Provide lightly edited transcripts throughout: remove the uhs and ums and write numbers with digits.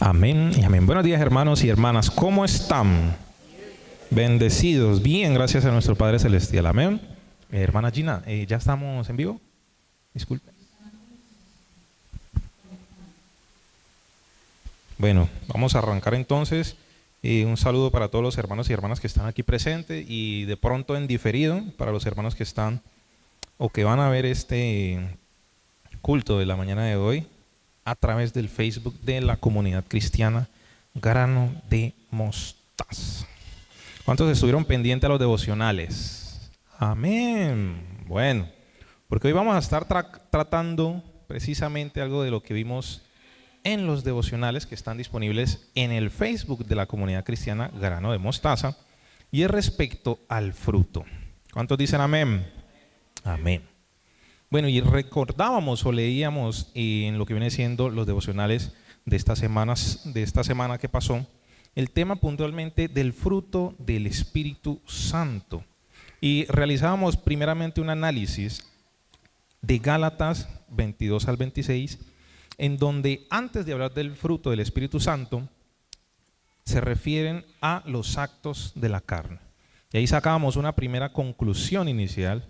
Amén y amén. Buenos días, hermanos y hermanas. ¿Cómo están? Bendecidos. Bien, gracias a nuestro Padre Celestial. Amén. Hermana Gina, ¿ya estamos en vivo? Disculpe. Bueno, vamos a arrancar entonces. Un saludo para todos los hermanos y hermanas que están aquí presentes y de pronto en diferido para los hermanos que están o que van a ver este culto de la mañana de hoy a través del Facebook de la comunidad cristiana Grano de Mostaza. ¿Cuántos estuvieron pendientes a los devocionales? Amén. Bueno, porque hoy vamos a estar tratando precisamente algo de lo que vimos en los devocionales que están disponibles en el Facebook de la comunidad cristiana Grano de Mostaza, y es respecto al fruto. ¿Cuántos dicen amén? Amén. Bueno, y recordábamos o leíamos en lo que viene siendo los devocionales de esta semana que pasó, el tema puntualmente del fruto del Espíritu Santo. Y realizábamos primeramente un análisis de Gálatas 22 al 26, en donde antes de hablar del fruto del Espíritu Santo, se refieren a los actos de la carne. Y ahí sacábamos una primera conclusión inicial,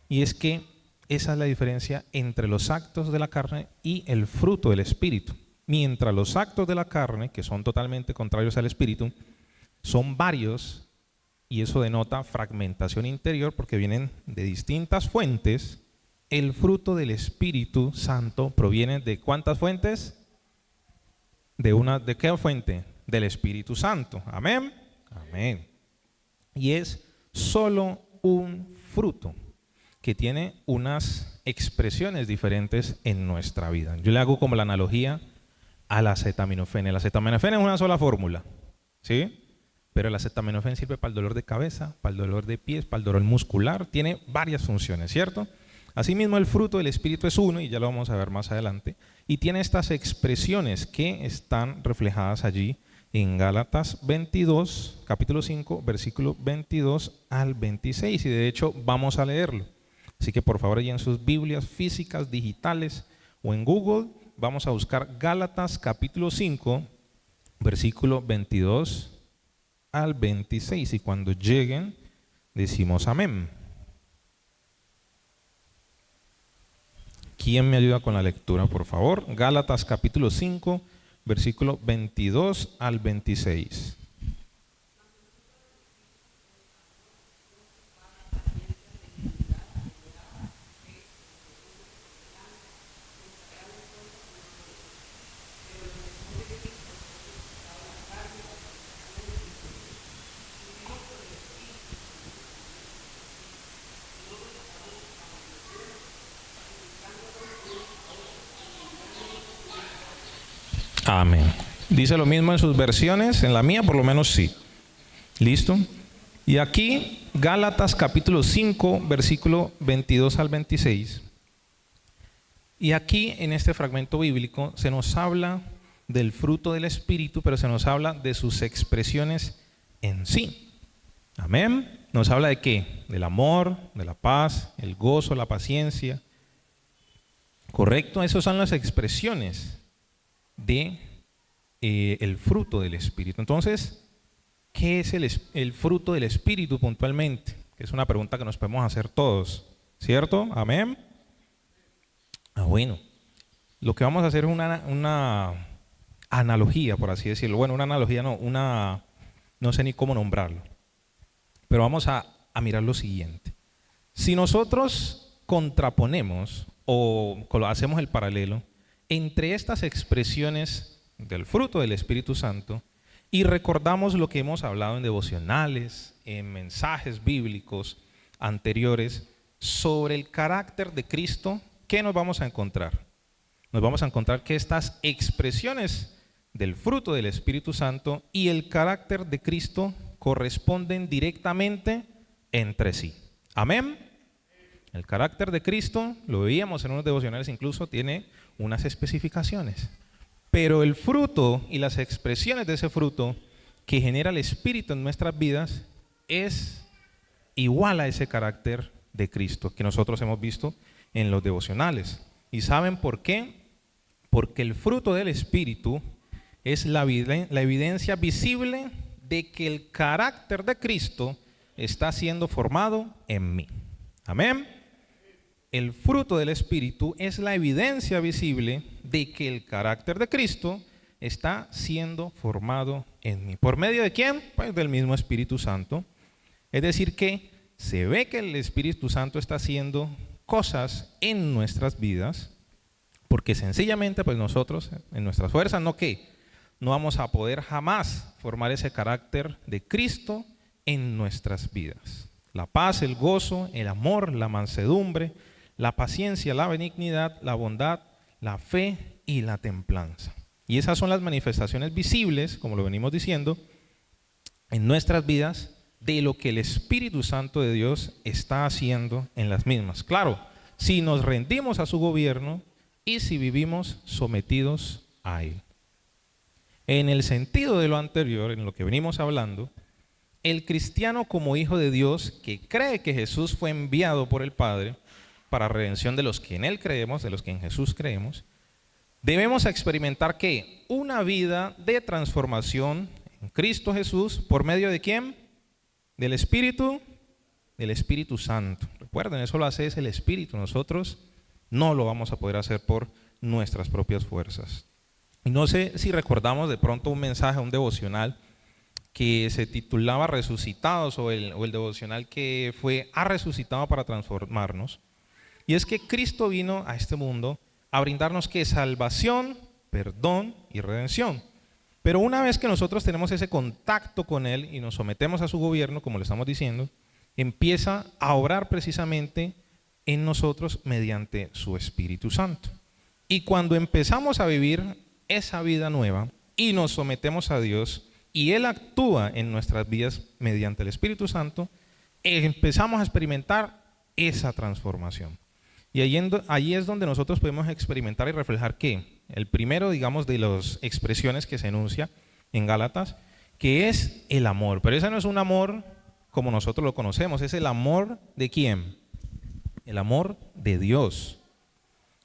y es que esa es la diferencia entre los actos de la carne y el fruto del Espíritu. Mientras los actos de la carne, que son totalmente contrarios al Espíritu, son varios, y eso denota fragmentación interior porque vienen de distintas fuentes. El fruto del Espíritu Santo proviene de ¿cuántas fuentes? ¿De qué fuente? Del Espíritu Santo. Amén. Amén. Y es solo un fruto que tiene unas expresiones diferentes en nuestra vida. Yo le hago como la analogía al acetaminofén. El acetaminofén es una sola fórmula, ¿sí? Pero el acetaminofén sirve para el dolor de cabeza, para el dolor de pies, para el dolor muscular. Tiene varias funciones, ¿cierto? Asimismo, el fruto del Espíritu es uno, y ya lo vamos a ver más adelante, y tiene estas expresiones que están reflejadas allí en Gálatas 22, capítulo 5, versículo 22 al 26, y de hecho vamos a leerlo. Así que por favor, allí en sus Biblias físicas, digitales o en Google, vamos a buscar Gálatas capítulo 5, versículo 22 al 26, y cuando lleguen decimos amén. ¿Quién me ayuda con la lectura, por favor? Gálatas capítulo 5, versículo 22 al 26. Amén. Dice lo mismo en sus versiones, en la mía por lo menos sí. ¿Listo? Y aquí, Gálatas capítulo 5, versículo 22 al 26. Y aquí, en este fragmento bíblico, se nos habla del fruto del Espíritu, pero se nos habla de sus expresiones en sí. Amén. Nos habla de ¿qué? Del amor, de la paz, el gozo, la paciencia. ¿Correcto? Esas son las expresiones de el fruto del Espíritu. Entonces, ¿qué es el fruto del Espíritu puntualmente? Que es una pregunta que nos podemos hacer todos, ¿cierto? Amén. Bueno, lo que vamos a hacer es una analogía, por así decirlo. Bueno, una analogía no sé ni cómo nombrarlo, pero vamos a mirar lo siguiente. Si nosotros contraponemos o hacemos el paralelo entre estas expresiones del fruto del Espíritu Santo y recordamos lo que hemos hablado en devocionales, en mensajes bíblicos anteriores sobre el carácter de Cristo, ¿qué nos vamos a encontrar? Nos vamos a encontrar que estas expresiones del fruto del Espíritu Santo y el carácter de Cristo corresponden directamente entre sí. Amén. El carácter de Cristo, lo veíamos en unos devocionales incluso, tiene unas especificaciones. Pero el fruto y las expresiones de ese fruto que genera el Espíritu en nuestras vidas es igual a ese carácter de Cristo que nosotros hemos visto en los devocionales. ¿Y saben por qué? Porque el fruto del Espíritu es la evidencia visible de que el carácter de Cristo está siendo formado en mí. Amén. El fruto del Espíritu es la evidencia visible de que el carácter de Cristo está siendo formado en mí. ¿Por medio de quién? Pues del mismo Espíritu Santo. Es decir que se ve que el Espíritu Santo está haciendo cosas en nuestras vidas, porque sencillamente pues nosotros en nuestras fuerzas no vamos a poder jamás formar ese carácter de Cristo en nuestras vidas. La paz, el gozo, el amor, la mansedumbre, la paciencia, la benignidad, la bondad, la fe y la templanza. Y esas son las manifestaciones visibles, como lo venimos diciendo, en nuestras vidas de lo que el Espíritu Santo de Dios está haciendo en las mismas. Claro, si nos rendimos a su gobierno y si vivimos sometidos a Él. En el sentido de lo anterior, en lo que venimos hablando, el cristiano como hijo de Dios que cree que Jesús fue enviado por el Padre para redención de los que en Él creemos, de los que en Jesús creemos, debemos experimentar ¿qué? Una vida de transformación en Cristo Jesús. ¿Por medio de quién? Del Espíritu Santo. Recuerden, eso lo hace es el Espíritu. Nosotros no lo vamos a poder hacer por nuestras propias fuerzas. Y no sé si recordamos de pronto un mensaje, un devocional que se titulaba Resucitados, o el devocional que fue Ha resucitado para transformarnos. Y es que Cristo vino a este mundo a brindarnos ¿qué? Salvación, perdón y redención. Pero una vez que nosotros tenemos ese contacto con Él y nos sometemos a su gobierno, como le estamos diciendo, empieza a obrar precisamente en nosotros mediante su Espíritu Santo. Y cuando empezamos a vivir esa vida nueva y nos sometemos a Dios y Él actúa en nuestras vidas mediante el Espíritu Santo, empezamos a experimentar esa transformación. Y allí es donde nosotros podemos experimentar y reflejar ¿qué? El primero, digamos, de las expresiones que se enuncia en Gálatas, que es el amor. Pero ese no es un amor como nosotros lo conocemos, es el amor ¿de quién? El amor de Dios.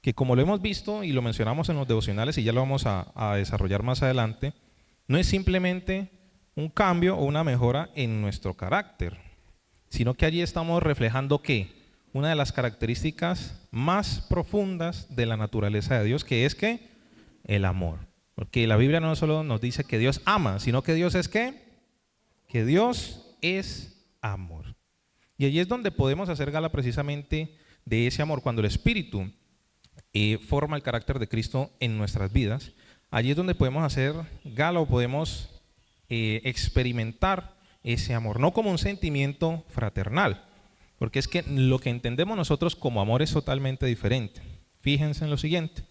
Que como lo hemos visto y lo mencionamos en los devocionales y ya lo vamos a desarrollar más adelante, no es simplemente un cambio o una mejora en nuestro carácter, sino que allí estamos reflejando ¿qué? Una de las características más profundas de la naturaleza de Dios, que es ¿qué? El amor. Porque la Biblia no solo nos dice que Dios ama, sino que Dios es ¿qué? Que Dios es amor. Y allí es donde podemos hacer gala precisamente de ese amor, cuando el Espíritu forma el carácter de Cristo en nuestras vidas. Allí es donde podemos hacer gala o podemos experimentar ese amor, no como un sentimiento fraternal, porque es que lo que entendemos nosotros como amor es totalmente diferente. Fíjense en lo siguiente.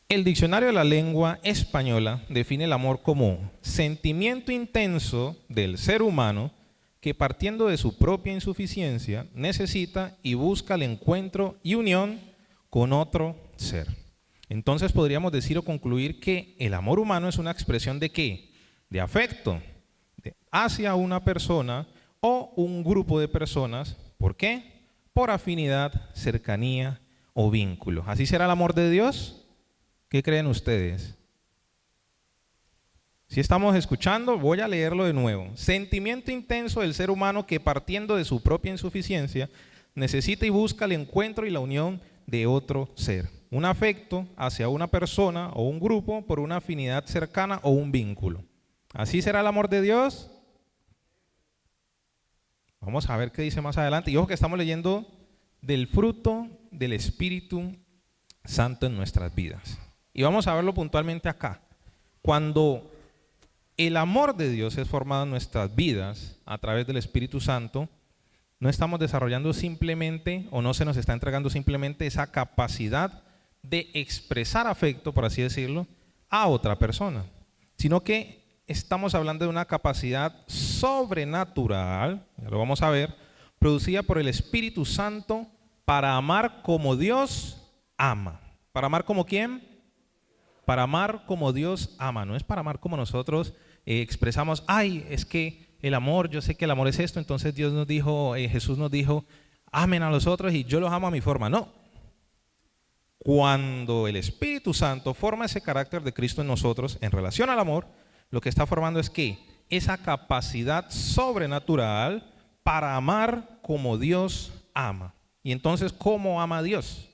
El diccionario de la lengua española define el amor como sentimiento intenso del ser humano que partiendo de su propia insuficiencia necesita y busca el encuentro y unión con otro ser. Entonces podríamos decir o concluir que el amor humano es una expresión de ¿qué? De afecto hacia una persona o un grupo de personas. ¿Por qué? Por afinidad, cercanía o vínculo. ¿Así será el amor de Dios? ¿Qué creen ustedes? Si estamos escuchando, voy a leerlo de nuevo. Sentimiento intenso del ser humano que partiendo de su propia insuficiencia necesita y busca el encuentro y la unión de otro ser. Un afecto hacia una persona o un grupo por una afinidad cercana o un vínculo. ¿Así será el amor de Dios? Vamos a ver qué dice más adelante. Y ojo que estamos leyendo del fruto del Espíritu Santo en nuestras vidas. Y vamos a verlo puntualmente acá. Cuando el amor de Dios es formado en nuestras vidas a través del Espíritu Santo, no estamos desarrollando simplemente, o no se nos está entregando simplemente esa capacidad de expresar afecto, por así decirlo, a otra persona, sino que estamos hablando de una capacidad sobrenatural, ya lo vamos a ver, producida por el Espíritu Santo para amar como Dios ama. ¿Para amar como quién? Para amar como Dios ama, no es para amar como nosotros expresamos, ay, es que el amor, yo sé que el amor es esto, entonces Dios nos dijo, Jesús nos dijo, amen a los otros y yo los amo a mi forma. No. Cuando el Espíritu Santo forma ese carácter de Cristo en nosotros en relación al amor, lo que está formando es que esa capacidad sobrenatural para amar como Dios ama. Y entonces, ¿cómo ama a Dios?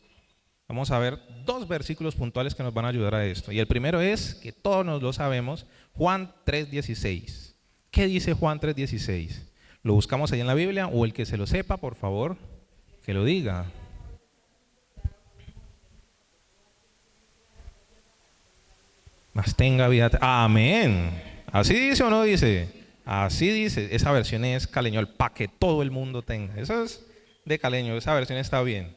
Vamos a ver dos versículos puntuales que nos van a ayudar a esto. Y el primero es, que todos nos lo sabemos, Juan 3:16. ¿Qué dice Juan 3:16? ¿Lo buscamos ahí en la Biblia? O el que se lo sepa, por favor, que lo diga. Mas tenga vida. Amén. ¿Así dice o no dice? Así dice. Esa versión es Caleñol, para que todo el mundo tenga. Eso es de Caleño, esa versión está bien.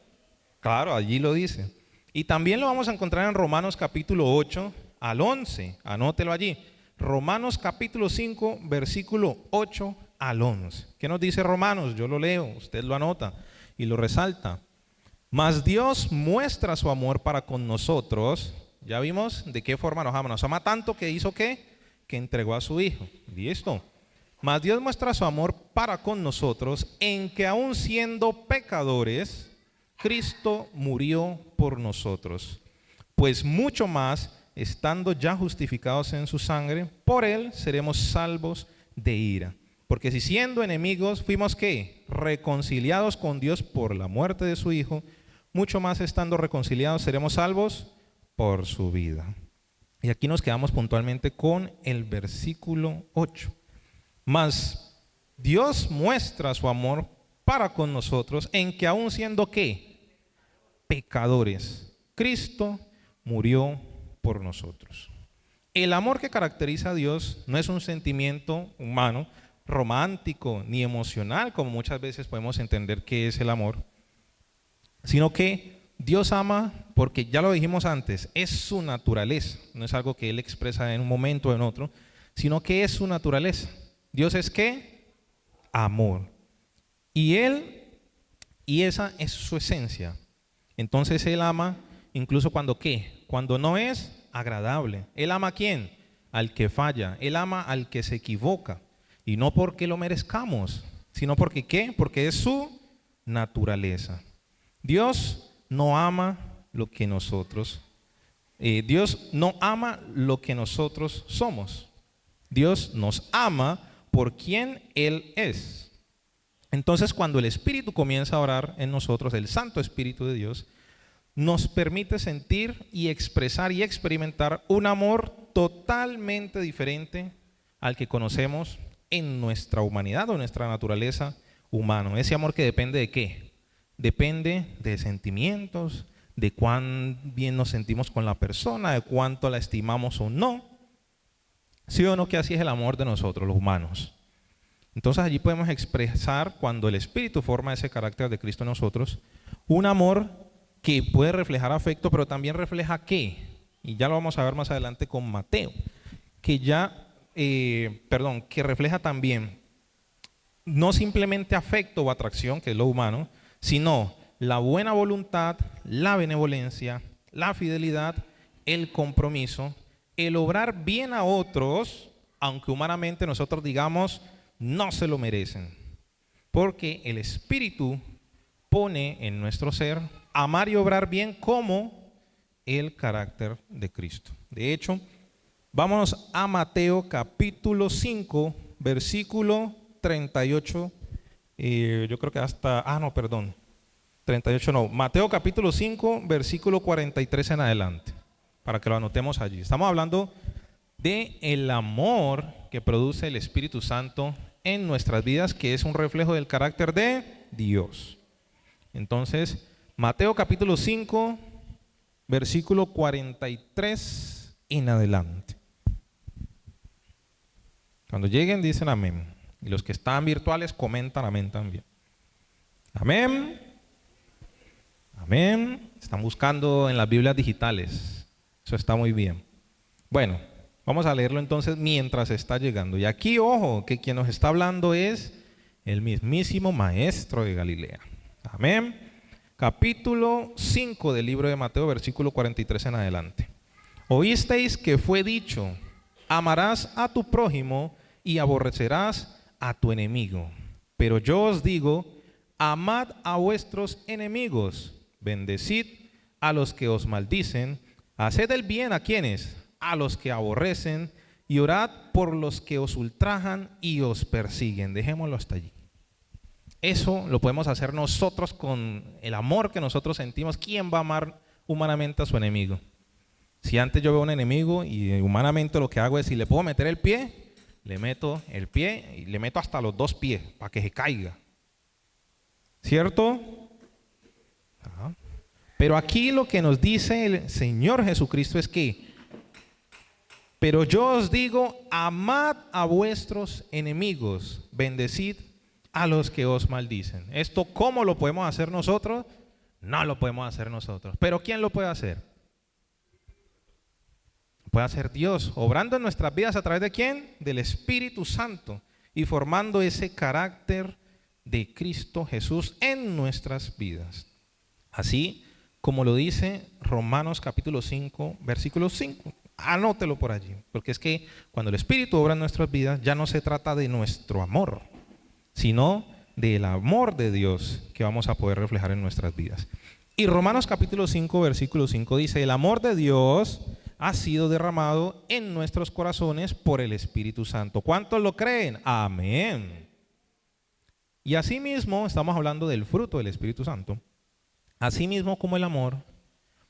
Claro, allí lo dice. Y también lo vamos a encontrar en Romanos capítulo 8 al 11. Anótelo allí. Romanos capítulo 5, versículo 8 al 11. ¿Qué nos dice Romanos? Yo lo leo, usted lo anota y lo resalta. Mas Dios muestra su amor para con nosotros. Ya vimos de qué forma nos ama. Nos ama tanto que hizo ¿qué? Que entregó a su Hijo. ¿Listo? Mas Dios muestra su amor para con nosotros en que aun siendo pecadores, Cristo murió por nosotros. Pues mucho más, estando ya justificados en su sangre, por él seremos salvos de ira. Porque si siendo enemigos fuimos ¿qué? Reconciliados con Dios por la muerte de su Hijo, mucho más estando reconciliados seremos salvos por su vida. Y aquí nos quedamos puntualmente con el versículo 8. Mas Dios muestra su amor para con nosotros en que aun siendo ¿qué? Pecadores, Cristo murió por nosotros. El amor que caracteriza a Dios no es un sentimiento humano, romántico ni emocional, como muchas veces podemos entender que es el amor, sino que Dios ama porque, ya lo dijimos antes, es su naturaleza. No es algo que Él expresa en un momento o en otro, sino que es su naturaleza. Dios es ¿qué? Amor. Y esa es su esencia. Entonces Él ama incluso cuando ¿qué? Cuando no es agradable. Él ama ¿a quién? Al que falla. Él ama al que se equivoca. Y no porque lo merezcamos, sino porque ¿qué? Porque es su naturaleza. Dios no ama lo que nosotros, Dios no ama lo que nosotros somos. Dios nos ama por quien Él es. Entonces, cuando el Espíritu comienza a orar en nosotros, el Santo Espíritu de Dios, nos permite sentir y expresar y experimentar un amor totalmente diferente al que conocemos en nuestra humanidad o en nuestra naturaleza humana. Ese amor que depende de ¿qué? Depende de sentimientos, de cuán bien nos sentimos con la persona, de cuánto la estimamos o no. ¿Sí o no que así es el amor de nosotros, los humanos? Entonces allí podemos expresar, cuando el Espíritu forma ese carácter de Cristo en nosotros, un amor que puede reflejar afecto, pero también refleja ¿qué? Y ya lo vamos a ver más adelante con Mateo, que refleja también no simplemente afecto o atracción, que es lo humano, sino la buena voluntad, la benevolencia, la fidelidad, el compromiso, el obrar bien a otros, aunque humanamente nosotros digamos no se lo merecen, porque el Espíritu pone en nuestro ser amar y obrar bien como el carácter de Cristo. De hecho, vámonos a Mateo capítulo 5, versículo 38. Yo creo que hasta, 38 no. Mateo capítulo 5, versículo 43 en adelante, para que lo anotemos allí. Estamos hablando de el amor que produce el Espíritu Santo en nuestras vidas, que es un reflejo del carácter de Dios. Entonces, Mateo capítulo 5, versículo 43 en adelante. Cuando lleguen dicen amén. Y los que están virtuales comentan amén también. Amén. Amén. Están buscando en las Biblias digitales. Eso está muy bien. Bueno, vamos a leerlo entonces mientras está llegando. Y aquí, ojo, que quien nos está hablando es el mismísimo Maestro de Galilea. Amén. Capítulo 5 del libro de Mateo, versículo 43 en adelante. Oísteis que fue dicho, amarás a tu prójimo y aborrecerás a tu enemigo. Pero yo os digo, amad a vuestros enemigos, bendecid a los que os maldicen, haced el bien a quienes, a los que aborrecen, y orad por los que os ultrajan y os persiguen. Dejémoslo hasta allí. Eso lo podemos hacer nosotros con el amor que nosotros sentimos. ¿Quién va a amar humanamente a su enemigo? Si antes yo veo un enemigo y humanamente lo que hago es, si le puedo meter el pie, le meto el pie y le meto hasta los 2 pies para que se caiga. ¿Cierto? Ajá. Pero aquí lo que nos dice el Señor Jesucristo es que, pero yo os digo, amad a vuestros enemigos, bendecid a los que os maldicen. ¿Esto cómo lo podemos hacer nosotros? No lo podemos hacer nosotros. ¿Pero quién lo puede hacer? Puede hacer Dios, obrando en nuestras vidas a través de ¿quién? Del Espíritu Santo, y formando ese carácter de Cristo Jesús en nuestras vidas. Así como lo dice Romanos capítulo 5, versículo 5. Anótelo por allí, porque es que cuando el Espíritu obra en nuestras vidas, ya no se trata de nuestro amor, sino del amor de Dios que vamos a poder reflejar en nuestras vidas. Y Romanos capítulo 5, versículo 5 dice, el amor de Dios ha sido derramado en nuestros corazones por el Espíritu Santo. ¿Cuántos lo creen? Amén. Y asimismo, estamos hablando del fruto del Espíritu Santo. Asimismo como el amor,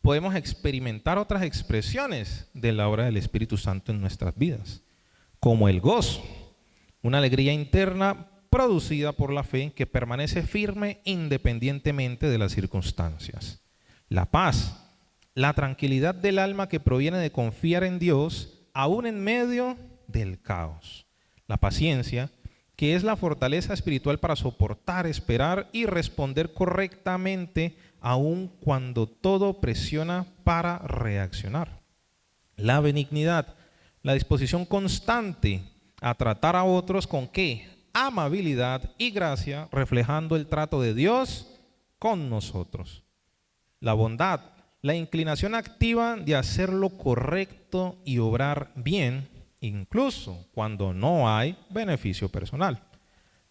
podemos experimentar otras expresiones de la obra del Espíritu Santo en nuestras vidas, como el gozo, una alegría interna producida por la fe que permanece firme independientemente de las circunstancias, la paz, la tranquilidad del alma que proviene de confiar en Dios aún en medio del caos, la paciencia, que es la fortaleza espiritual para soportar, esperar y responder correctamente aun cuando todo presiona para reaccionar. La benignidad, la disposición constante a tratar a otros con ¿qué? Amabilidad y gracia, reflejando el trato de Dios con nosotros. La bondad, la inclinación activa de hacer lo correcto y obrar bien, incluso cuando no hay beneficio personal.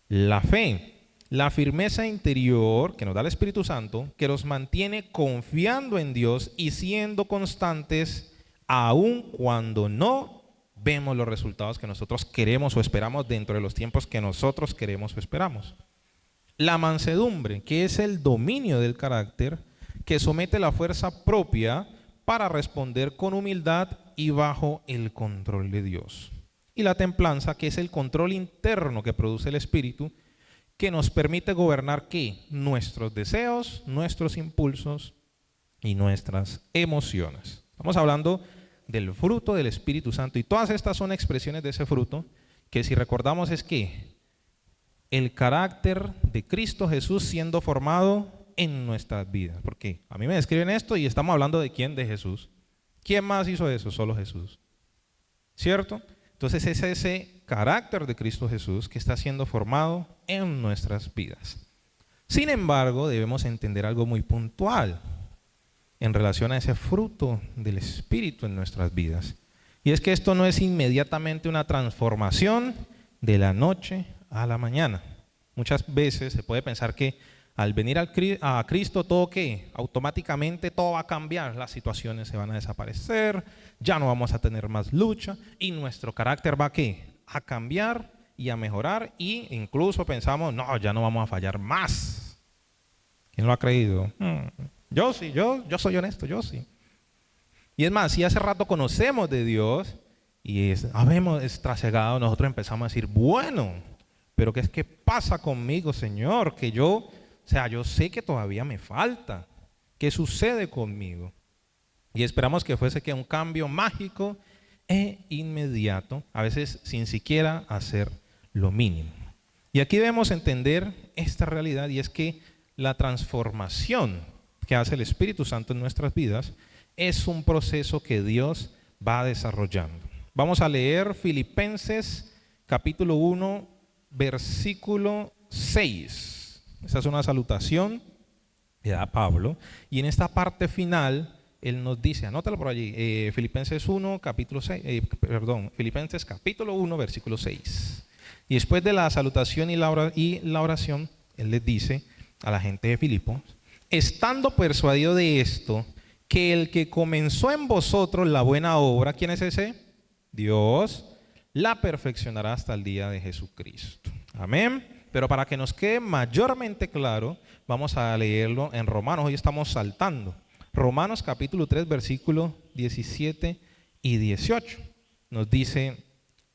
La fe, la firmeza interior que nos da el Espíritu Santo, que nos mantiene confiando en Dios y siendo constantes aun cuando no vemos los resultados que nosotros queremos o esperamos dentro de los tiempos que nosotros queremos o esperamos. La mansedumbre, que es el dominio del carácter, que somete la fuerza propia para responder con humildad y bajo el control de Dios. Y la templanza, que es el control interno que produce el Espíritu, que nos permite gobernar ¿qué? Nuestros deseos, nuestros impulsos y nuestras emociones. Estamos hablando del fruto del Espíritu Santo y todas estas son expresiones de ese fruto que si recordamos es que el carácter de Cristo Jesús siendo formado en nuestras vidas. Porque a mí me describen esto y estamos hablando de ¿quién? De Jesús. ¿Quién más hizo eso? Solo Jesús. ¿Cierto? Entonces es ese carácter de Cristo Jesús que está siendo formado en nuestras vidas. Sin embargo, debemos entender algo muy puntual en relación a ese fruto del Espíritu en nuestras vidas. Y es que esto no es inmediatamente una transformación de la noche a la mañana. Muchas veces se puede pensar que al venir a Cristo todo ¿qué? Automáticamente todo va a cambiar, las situaciones se van a desaparecer, ya no vamos a tener más lucha y nuestro carácter va ¿qué? A cambiar y a mejorar y incluso pensamos, no, ya no vamos a fallar más. ¿Quién lo ha creído? Yo sí, yo soy honesto, yo sí. Y es más, si hace rato conocemos de Dios y habemos trasegado, nosotros empezamos a decir, bueno, pero ¿qué pasa conmigo, Señor? Que yo sé que todavía me falta. ¿Qué sucede conmigo? Y esperamos que fuese que un cambio mágico e inmediato, a veces sin siquiera hacer lo mínimo. Y aquí debemos entender esta realidad y es que la transformación que hace el Espíritu Santo en nuestras vidas es un proceso que Dios va desarrollando. Vamos a leer Filipenses capítulo 1, versículo 6. Esa es una salutación que da Pablo. Y en esta parte final, él nos dice, anótalo por allí, Filipenses capítulo 1, versículo 6. Y después de la salutación y la oración, él les dice a la gente de Filipos, estando persuadido de esto, que el que comenzó en vosotros la buena obra, ¿quién es ese? Dios, la perfeccionará hasta el día de Jesucristo. Amén. Pero para que nos quede mayormente claro, vamos a leerlo en Romanos. Hoy estamos saltando. Romanos capítulo 3, versículos 17 y 18. Nos dice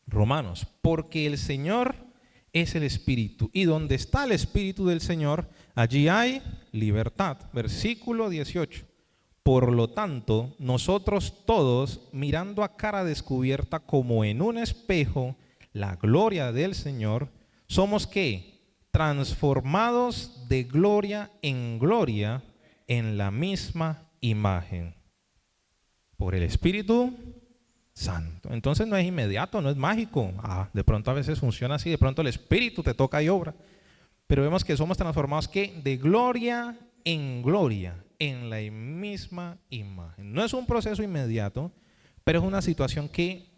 Romanos, porque el Señor es el Espíritu, y donde está el Espíritu del Señor, allí hay libertad. Versículo 18. Por lo tanto, nosotros todos, mirando a cara descubierta como en un espejo la gloria del Señor, somos ¿qué? Transformados de gloria en gloria en la misma imagen por el Espíritu Santo. Entonces no es inmediato, no es mágico. De pronto a veces funciona así, de pronto el Espíritu te toca y obra. Pero vemos que somos transformados ¿qué? De gloria en gloria en la misma imagen. No es un proceso inmediato, pero es una situación que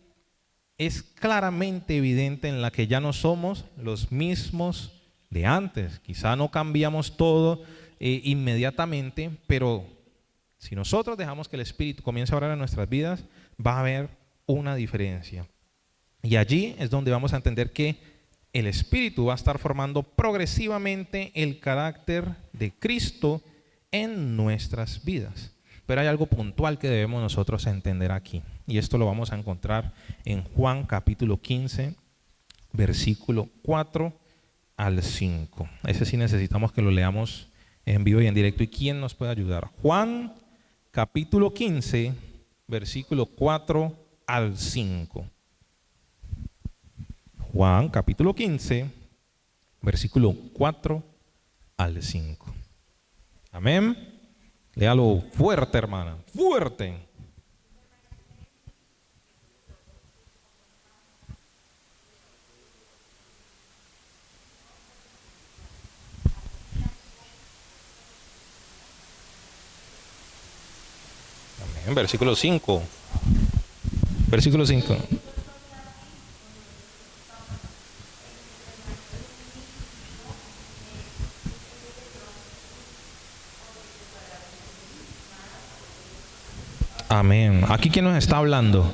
es claramente evidente en la que ya no somos los mismos de antes. Quizá no cambiamos todo inmediatamente, pero si nosotros dejamos que el Espíritu comience a obrar en nuestras vidas, va a haber una diferencia. Y allí es donde vamos a entender que el Espíritu va a estar formando progresivamente el carácter de Cristo en nuestras vidas. Pero hay algo puntual que debemos nosotros entender aquí. Y esto lo vamos a encontrar en Juan capítulo 15, versículo 4 al 5. Ese sí necesitamos que lo leamos en vivo y en directo. ¿Y quién nos puede ayudar? Juan capítulo 15, versículo 4 al 5. Juan capítulo 15, versículo 4 al 5. Amén. Léalo fuerte, hermana, fuerte. Amén. Versículo 5. Versículo 5. Amén. Aquí quién nos está hablando.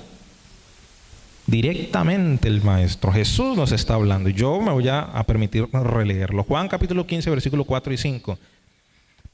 Directamente el Maestro Jesús nos está hablando. Yo me voy a permitir releerlo. Juan capítulo 15, versículo 4 y 5.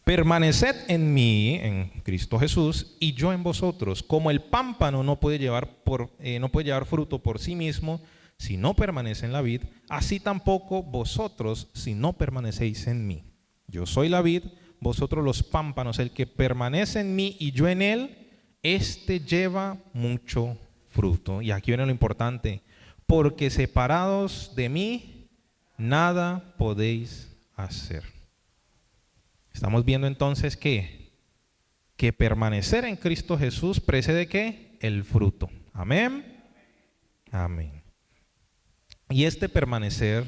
Permaneced en mí, en Cristo Jesús, y yo en vosotros. Como el pámpano no puede llevar fruto por sí mismo si no permanece en la vid, así tampoco vosotros si no permanecéis en mí. Yo soy la vid, vosotros los pámpanos. El que permanece en mí y yo en él, este lleva mucho fruto. Y aquí viene lo importante. Porque separados de mí, nada podéis hacer. Estamos viendo entonces que permanecer en Cristo Jesús precede ¿qué? El fruto. Amén. Amén. Y este permanecer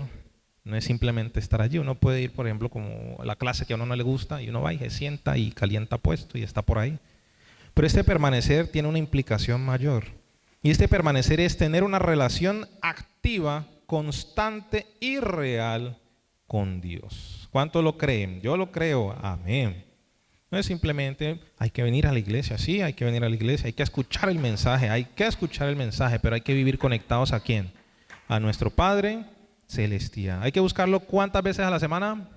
no es simplemente estar allí. Uno puede ir, por ejemplo, como la clase que a uno no le gusta, y uno va y se sienta y calienta puesto y está por ahí. Pero este permanecer tiene una implicación mayor. Y este permanecer es tener una relación activa, constante y real con Dios. ¿Cuántos lo creen? Yo lo creo. Amén. No es simplemente hay que venir a la iglesia. Sí, hay que venir a la iglesia. Hay que escuchar el mensaje. Pero hay que vivir conectados ¿a quién? A nuestro Padre Celestial. Hay que buscarlo ¿cuántas veces a la semana?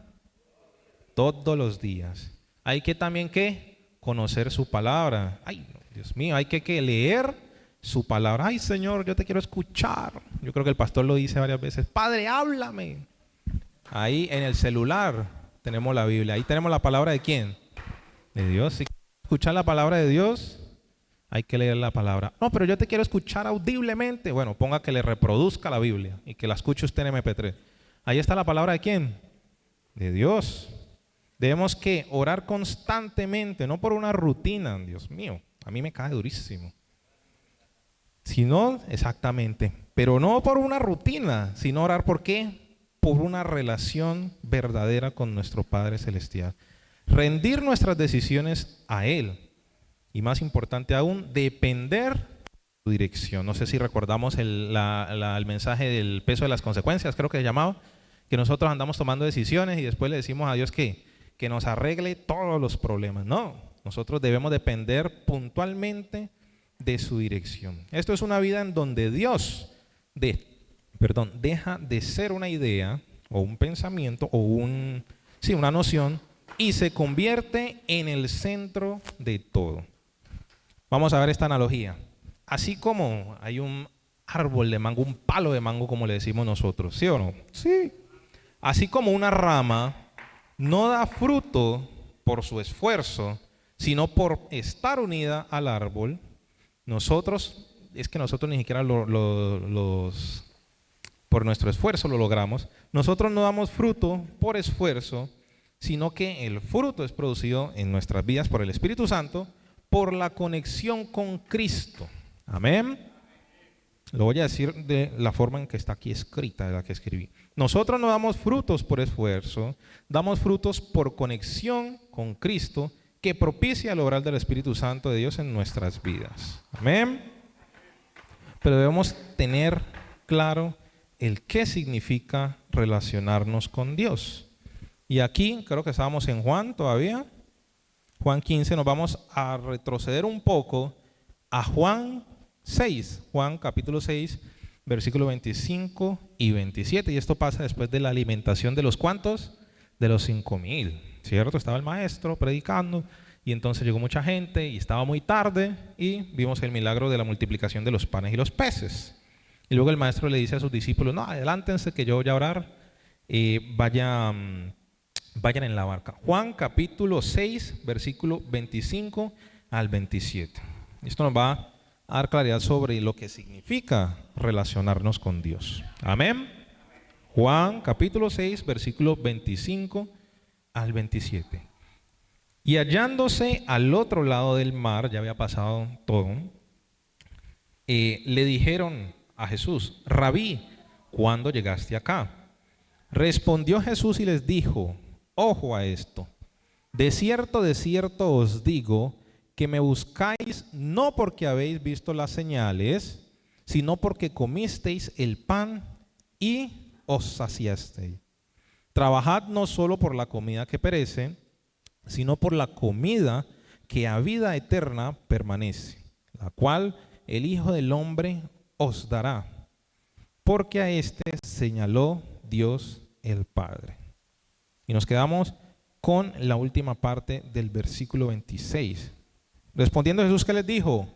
Todos los días. Hay que también ¿qué? Conocer su palabra. Ay, Dios mío, hay que leer su palabra. Ay, Señor, yo te quiero escuchar. Yo creo que el pastor lo dice varias veces. Padre, háblame. Ahí en el celular tenemos la Biblia. Ahí tenemos la palabra de ¿quién? De Dios. Si quieres escuchar la palabra de Dios, hay que leer la palabra. No, pero yo te quiero escuchar audiblemente. Bueno, ponga que le reproduzca la Biblia y que la escuche usted en MP3. Ahí está la palabra de ¿quién? De Dios. Debemos que orar constantemente, no por una rutina. Dios mío, a mí me cae durísimo. Sino, exactamente, pero no por una rutina, sino orar ¿por qué? Por una relación verdadera con nuestro Padre Celestial. Rendir nuestras decisiones a Él. Y más importante aún, depender de su dirección. No sé si recordamos el mensaje del peso de las consecuencias, creo que se llamaba, que nosotros andamos tomando decisiones y después le decimos a Dios que nos arregle todos los problemas. No, Nosotros debemos depender puntualmente de su dirección. Esto es una vida en donde Dios deja de ser una idea o un pensamiento o una noción y se convierte en el centro de todo. Vamos a ver esta analogía. Así como hay un árbol de mango, un palo de mango como le decimos nosotros, ¿sí o no? Sí. Así como una rama no da fruto por su esfuerzo, sino por estar unida al árbol, nosotros ni siquiera por nuestro esfuerzo lo logramos. Nosotros no damos fruto por esfuerzo, sino que el fruto es producido en nuestras vidas por el Espíritu Santo, por la conexión con Cristo. Amén. Lo voy a decir de la forma en que está aquí escrita, de la que escribí. Nosotros no damos frutos por esfuerzo, damos frutos por conexión con Cristo, que propicia el obrar del Espíritu Santo de Dios en nuestras vidas. Amén. Pero debemos tener claro el qué significa relacionarnos con Dios. Y aquí, creo que estábamos en Juan todavía, Juan 15, nos vamos a retroceder un poco a Juan 6, Juan capítulo 6, versículos 25 y 27. Y esto pasa después de la alimentación de los ¿cuántos? De los 5,000, ¿cierto? Estaba el maestro predicando y entonces llegó mucha gente y estaba muy tarde y vimos el milagro de la multiplicación de los panes y los peces. Y luego el maestro le dice a sus discípulos, no, adelántense que yo voy a orar, vayan en la barca. Juan capítulo 6, versículo 25 al 27. Esto nos va a dar claridad sobre lo que significa relacionarnos con Dios. Amén. Juan capítulo 6, versículo 25 al 27. Y hallándose al otro lado del mar, ya había pasado todo, le dijeron a Jesús, Rabí, ¿cuándo llegaste acá? Respondió Jesús y les dijo, ojo a esto, de cierto os digo, que me buscáis no porque habéis visto las señales, sino porque comisteis el pan y os saciasteis. Trabajad no solo por la comida que perece, sino por la comida que a vida eterna permanece, la cual el Hijo del Hombre os dará, porque a este señaló Dios el Padre. Y nos quedamos con la última parte del versículo 26. Respondiendo Jesús, ¿qué les dijo?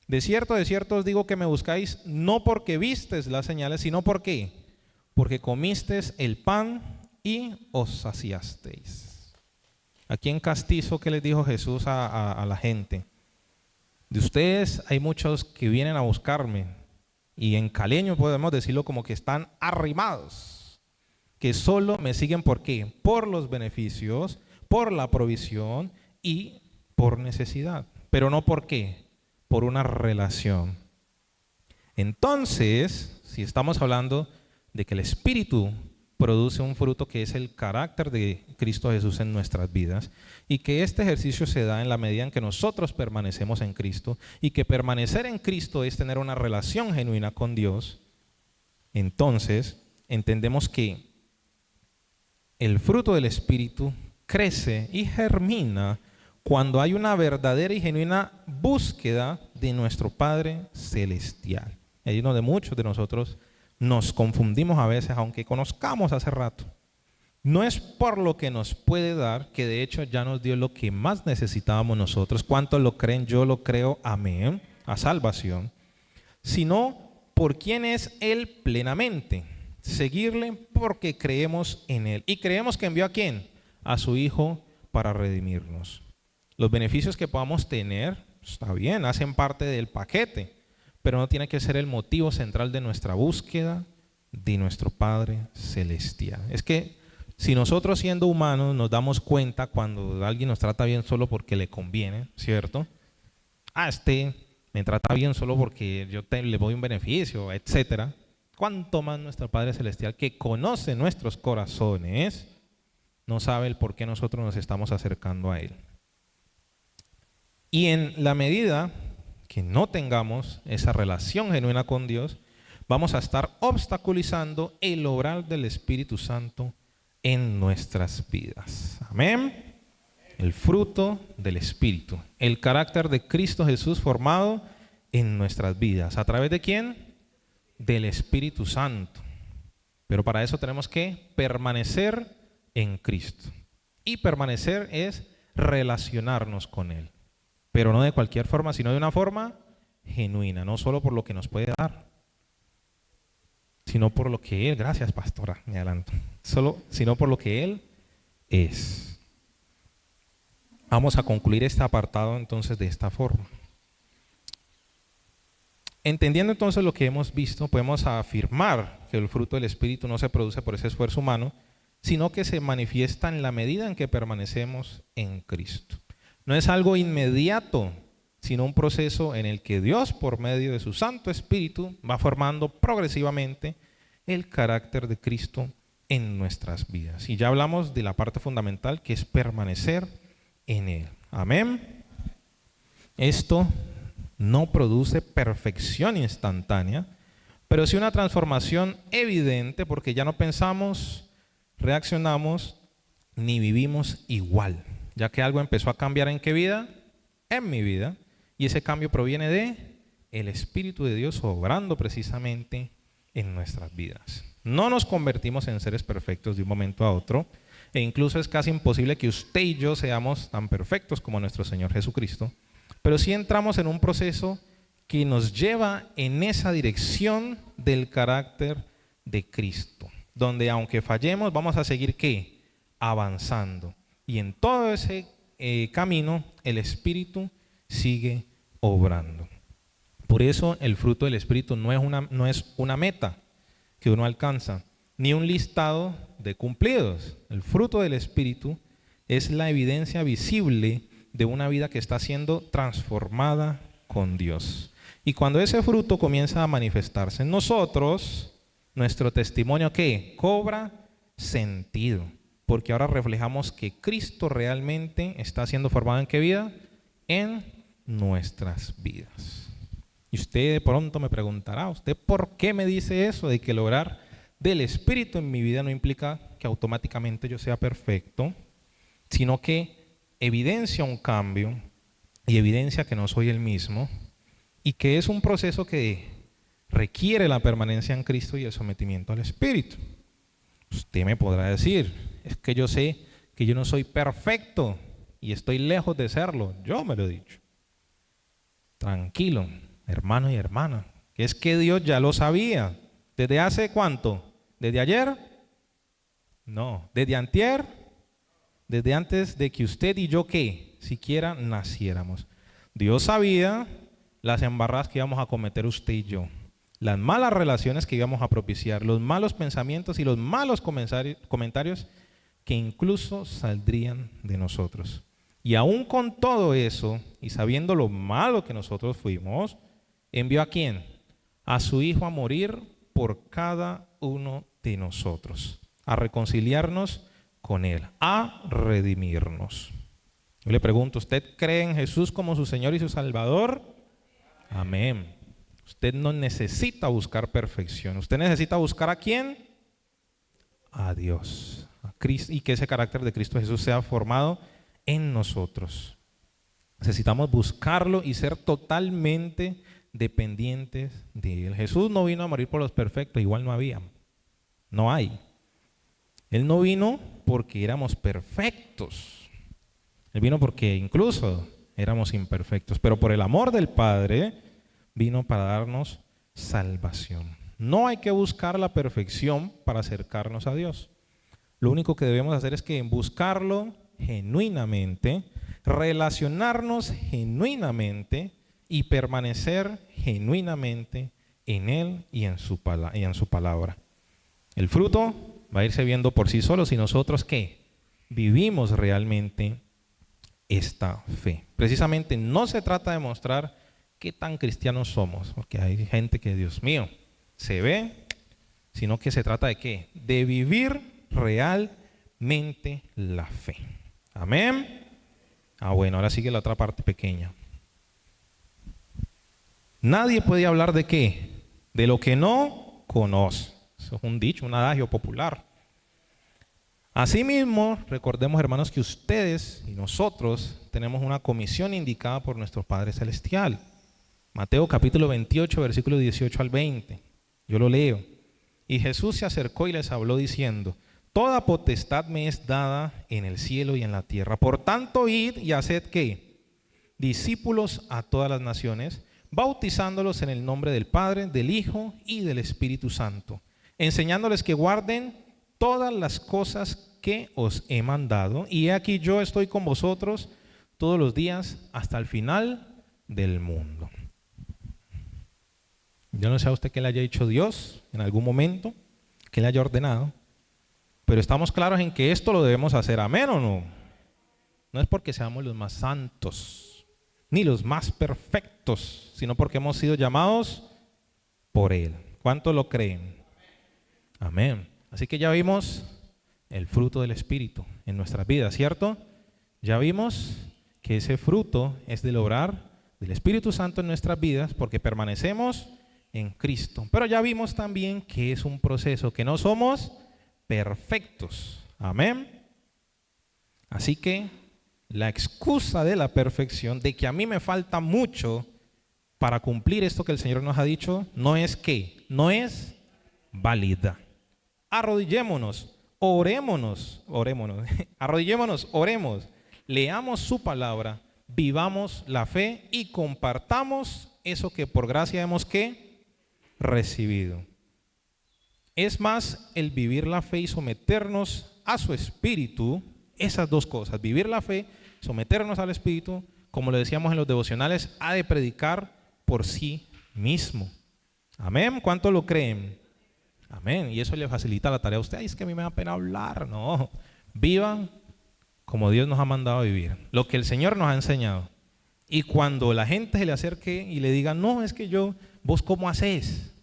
De cierto os digo que me buscáis no porque vistes las señales, sino ¿por qué? Porque comisteis el pan y os saciasteis. Aquí en Castizo, ¿qué les dijo Jesús a la gente? De ustedes hay muchos que vienen a buscarme, y en caleño podemos decirlo como que están arrimados, que solo me siguen ¿por qué? Por los beneficios, por la provisión y por necesidad, pero no por qué, por una relación. Entonces, si estamos hablando de que el Espíritu produce un fruto que es el carácter de Cristo Jesús en nuestras vidas, y que este ejercicio se da en la medida en que nosotros permanecemos en Cristo, y que permanecer en Cristo es tener una relación genuina con Dios, entonces entendemos que el fruto del Espíritu crece y germina cuando hay una verdadera y genuina búsqueda de nuestro Padre Celestial. Ahí es donde muchos de nosotros nos confundimos a veces, aunque conozcamos hace rato. No es por lo que nos puede dar, que de hecho ya nos dio lo que más necesitábamos nosotros. ¿Cuántos lo creen? Yo lo creo, amén, a salvación. Sino por quién es Él plenamente. Seguirle porque creemos en Él. Y creemos que envió ¿a quién? A su Hijo para redimirnos. Los beneficios que podamos tener, está bien, hacen parte del paquete, pero no tiene que ser el motivo central de nuestra búsqueda de nuestro Padre Celestial. Es que si nosotros siendo humanos nos damos cuenta cuando alguien nos trata bien solo porque le conviene, ¿cierto? Me trata bien solo porque le doy un beneficio, etcétera. ¿Cuánto más nuestro Padre Celestial, que conoce nuestros corazones, no sabe el por qué nosotros nos estamos acercando a Él? Y en la medida que no tengamos esa relación genuina con Dios, vamos a estar obstaculizando el obrar del Espíritu Santo en nuestras vidas. Amén. el fruto del Espíritu, el carácter de Cristo Jesús formado en nuestras vidas. ¿A través de quién? Del Espíritu Santo. Pero para eso tenemos que permanecer en Cristo. Y permanecer es relacionarnos con Él. Pero no de cualquier forma, sino de una forma genuina, no solo por lo que nos puede dar, sino por lo que Él, gracias pastora, me adelanto, sino por lo que Él es. Vamos a concluir este apartado entonces de esta forma. Entendiendo entonces lo que hemos visto, podemos afirmar que el fruto del Espíritu no se produce por ese esfuerzo humano, sino que se manifiesta en la medida en que permanecemos en Cristo. No es algo inmediato, sino un proceso en el que Dios, por medio de su Santo Espíritu, va formando progresivamente el carácter de Cristo en nuestras vidas. Y ya hablamos de la parte fundamental, que es permanecer en Él. Amén. Esto no produce perfección instantánea, pero sí una transformación evidente, porque ya no pensamos, reaccionamos, ni vivimos igual, ya que algo empezó a cambiar. ¿En qué vida? En mi vida. Y ese cambio proviene de el Espíritu de Dios obrando precisamente en nuestras vidas. No nos convertimos en seres perfectos de un momento a otro, e incluso es casi imposible que usted y yo seamos tan perfectos como nuestro Señor Jesucristo, pero sí entramos en un proceso que nos lleva en esa dirección del carácter de Cristo, donde aunque fallemos vamos a seguir ¿qué? Avanzando. Y en todo ese camino el Espíritu sigue obrando. Por eso el fruto del Espíritu no es una meta que uno alcanza, ni un listado de cumplidos. El fruto del Espíritu es la evidencia visible de una vida que está siendo transformada con Dios. Y cuando ese fruto comienza a manifestarse en nosotros, nuestro testimonio ¿qué? Cobra sentido, porque ahora reflejamos que Cristo realmente está siendo formado ¿en qué vida? En nuestras vidas. Y usted de pronto me preguntará, ¿usted por qué me dice eso de que lograr del Espíritu en mi vida no implica que automáticamente yo sea perfecto, sino que evidencia un cambio y evidencia que no soy el mismo y que es un proceso que requiere la permanencia en Cristo y el sometimiento al Espíritu? Usted me podrá decir, es que yo sé que yo no soy perfecto y estoy lejos de serlo. Yo me lo he dicho. Tranquilo, hermano y hermana, que es que Dios ya lo sabía. ¿Desde hace cuánto? ¿Desde ayer? No. ¿Desde antier? Desde antes de que usted y yo, ¿qué? Siquiera naciéramos. Dios sabía las embarradas que íbamos a cometer usted y yo, las malas relaciones que íbamos a propiciar, los malos pensamientos y los malos comentarios que incluso saldrían de nosotros. Y aún con todo eso, y sabiendo lo malo que nosotros fuimos, ¿envió a quién? A su Hijo a morir por cada uno de nosotros, a reconciliarnos con Él, a redimirnos. Yo le pregunto, ¿usted cree en Jesús como su Señor y su Salvador? Amén. Usted no necesita buscar perfección. Usted necesita buscar ¿a quién? A Dios, a Cristo, y que ese carácter de Cristo Jesús sea formado en nosotros. Necesitamos buscarlo y ser totalmente dependientes de Él. Jesús no vino a morir por los perfectos, igual no había, no hay. Él no vino porque éramos perfectos. Él vino porque incluso éramos imperfectos, pero por el amor del Padre vino para darnos salvación. No hay que buscar la perfección para acercarnos a Dios. Lo único que debemos hacer es que buscarlo genuinamente, relacionarnos genuinamente y permanecer genuinamente en Él y en su palabra. El fruto va a irse viendo por sí solo si nosotros ¿qué? Vivimos realmente esta fe. Precisamente no se trata de mostrar qué tan cristianos somos, porque hay gente que, Dios mío, se ve, sino que se trata de ¿qué? De vivir realmente la fe. Amén. Bueno, ahora sigue la otra parte pequeña. Nadie puede hablar de ¿qué? De lo que no conoce. Eso es un dicho, un adagio popular. Asimismo, recordemos, hermanos, que ustedes y nosotros tenemos una comisión indicada por nuestro Padre Celestial. Mateo capítulo 28, versículo 18 al 20. Yo lo leo. Y Jesús se acercó y les habló diciendo: toda potestad me es dada en el cielo y en la tierra. Por tanto, id y haced ¿qué? Discípulos a todas las naciones, bautizándolos en el nombre del Padre, del Hijo y del Espíritu Santo, enseñándoles que guarden todas las cosas que os he mandado. Y he aquí yo estoy con vosotros todos los días hasta el final del mundo. Yo no sé a usted qué le haya dicho Dios en algún momento, que le haya ordenado, pero estamos claros en que esto lo debemos hacer. ¿Amén o no? No es porque seamos los más santos, ni los más perfectos, sino porque hemos sido llamados por Él. ¿Cuántos lo creen? Amén. Así que ya vimos el fruto del Espíritu en nuestras vidas, ¿cierto? Ya vimos que ese fruto es del obrar del Espíritu Santo en nuestras vidas porque permanecemos en Cristo. Pero ya vimos también que es un proceso, que no somos perfectos. Amén. Así que la excusa de la perfección, de que a mí me falta mucho para cumplir esto que el Señor nos ha dicho, no es que, no es válida. Arrodillémonos, arrodillémonos, oremos, leamos su palabra, vivamos la fe y compartamos eso que por gracia hemos ¿qué? Recibido. Es más el vivir la fe y someternos a su Espíritu, esas dos cosas, vivir la fe, someternos al Espíritu, como lo decíamos en los devocionales, ha de predicar por sí mismo. Amén. ¿Cuánto lo creen? Amén. Y eso le facilita la tarea a usted. Ay, es que a mí me da pena hablar. No, vivan como Dios nos ha mandado a vivir, lo que el Señor nos ha enseñado. Y cuando la gente se le acerque y le diga: no, es que vos ¿cómo haces?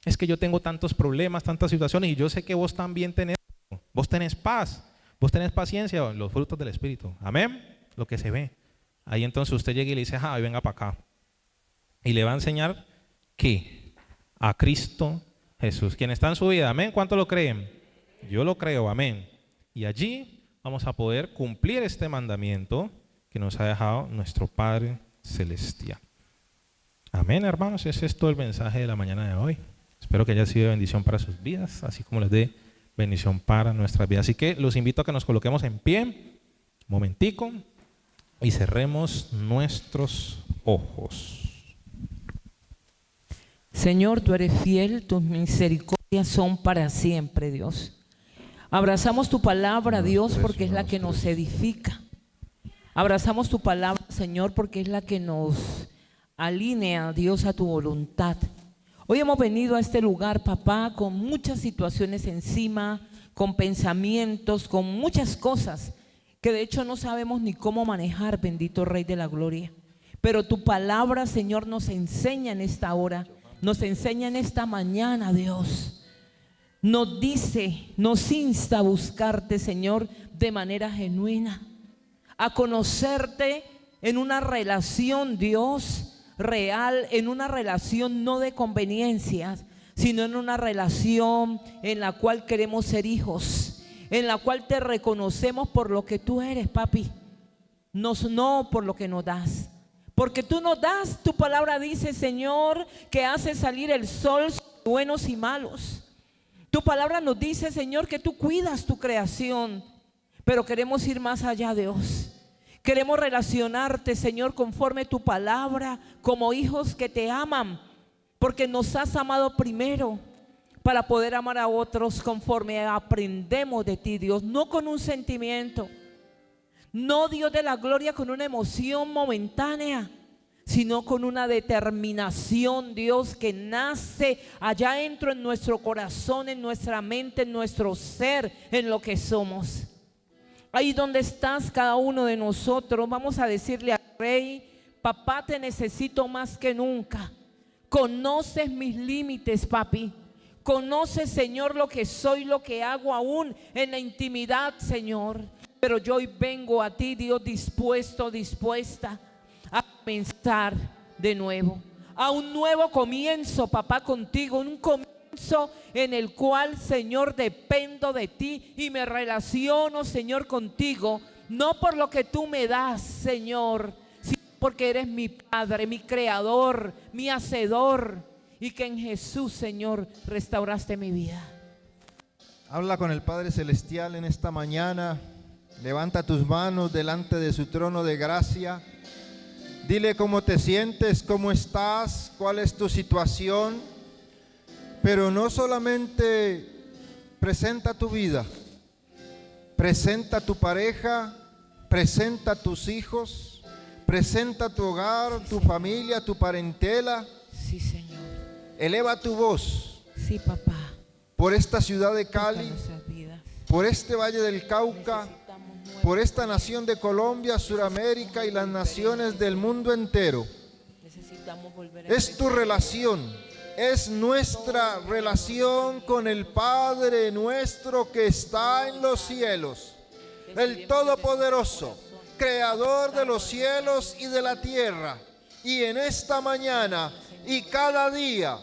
Es que yo tengo tantos problemas, tantas situaciones, y yo sé que vos también vos tenés paz, vos tenés paciencia, los frutos del Espíritu. Amén. Lo que se ve. Ahí entonces usted llega y le dice: venga para acá. Y le va a enseñar ¿qué? A Cristo Jesús, quien está en su vida. Amén. ¿Cuánto lo creen? Yo lo creo. Amén. Y allí vamos a poder cumplir este mandamiento que nos ha dejado nuestro Padre Celestial. Amén, hermanos. Ese es todo el mensaje de la mañana de hoy. Espero que haya sido de bendición para sus vidas, así como les dé bendición para nuestras vidas. Así que los invito a que nos coloquemos en pie, un momentico, y cerremos nuestros ojos. Señor, tú eres fiel, tus misericordias son para siempre, Dios. Abrazamos tu palabra, Dios, porque es la que nos edifica. Abrazamos tu palabra, Señor, porque es la que nos alinea, Dios, a tu voluntad. Hoy hemos venido a este lugar, papá, con muchas situaciones encima, con pensamientos, con muchas cosas que de hecho no sabemos ni cómo manejar, bendito Rey de la Gloria. Pero tu palabra, Señor, nos enseña en esta hora, nos enseña en esta mañana, Dios. Nos dice, nos insta a buscarte, Señor, de manera genuina, a conocerte en una relación, Dios, real, en una relación no de conveniencias, sino en una relación en la cual queremos ser hijos, en la cual te reconocemos por lo que tú eres, papi, no por lo que nos das. Porque tú nos das, tu palabra dice, Señor, que hace salir el sol sobre buenos y malos. Tu palabra nos dice, Señor, que tú cuidas tu creación, pero queremos ir más allá, Dios. Queremos relacionarte, Señor, conforme tu palabra, como hijos que te aman, porque nos has amado primero para poder amar a otros conforme aprendemos de ti, Dios, no con un sentimiento, no, Dios de la gloria, con una emoción momentánea, sino con una determinación, Dios, que nace allá dentro en nuestro corazón, en nuestra mente, en nuestro ser, en lo que somos. Ahí donde estás cada uno de nosotros, vamos a decirle al Rey: papá, te necesito más que nunca. Conoces mis límites, papi. Conoces, Señor, lo que soy, lo que hago aún en la intimidad, Señor. Pero yo hoy vengo a ti, Dios, dispuesta a comenzar de nuevo, a un nuevo comienzo, papá, contigo, un comienzo en el cual, Señor, dependo de ti y me relaciono, Señor, contigo, no por lo que tú me das, Señor, sino porque eres mi Padre, mi Creador, mi Hacedor, y que en Jesús, Señor, restauraste mi vida. Habla con el Padre Celestial en esta mañana. Levanta tus manos delante de su trono de gracia. Dile cómo te sientes, cómo estás, cuál es tu situación. Pero no solamente presenta tu vida, presenta tu pareja, presenta tus hijos, presenta tu hogar, tu familia, tu parentela. Sí, Señor. Eleva tu voz. Sí, papá. Por esta ciudad de Toca Cali, nuestras vidas. por este valle del Cauca, por esta nación de Colombia, Suramérica y las naciones del mundo entero. Necesitamos volver a Es tu relación, es nuestra relación con el Padre nuestro que está en los cielos, el Todopoderoso, Creador de los cielos y de la tierra. Y en esta mañana y cada día,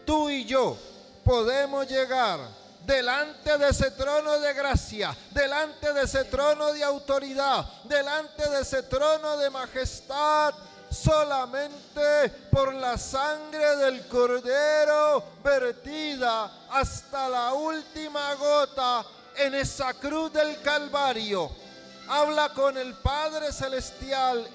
tú y yo podemos llegar delante de ese trono de gracia, delante de ese trono de autoridad, delante de ese trono de majestad, solamente por la sangre del Cordero vertida hasta la última gota en esa cruz del Calvario. Habla con el Padre Celestial.